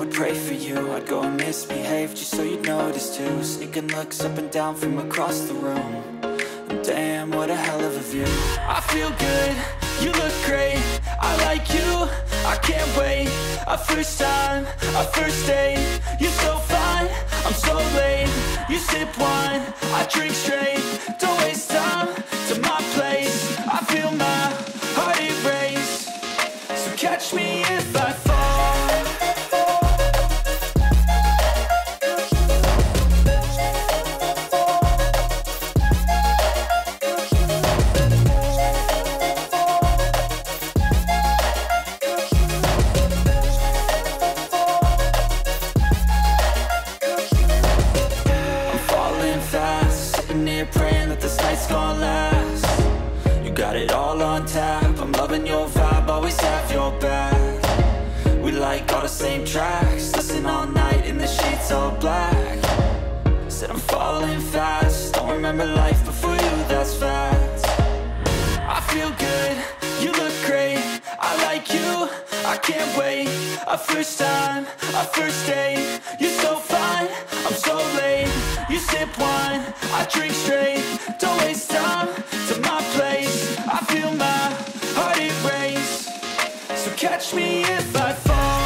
would pray for you. I'd go and misbehave just so you'd notice too. Sneaking looks up and down from across the room. And damn, what a hell of a view. I feel good, you look great, I like you, I can't wait. A first time, a first date. You're so fine, I'm so late. You sip wine, I drink straight. Don't waste time to my place. I feel my heart erase. So catch me if I fall. Praying that this night's gonna last. You got it all on tap, I'm loving your vibe, always have your back. We like all the same tracks, listen all night in the sheets all black. Said I'm falling fast, don't remember life before you, that's fact. I feel good, you look great, I like you, I can't wait. A first time, a first date. You're so fine, I'm so late. You sip wine, I drink straight. Don't waste time to my place. I feel my heart erase. So catch me if I fall.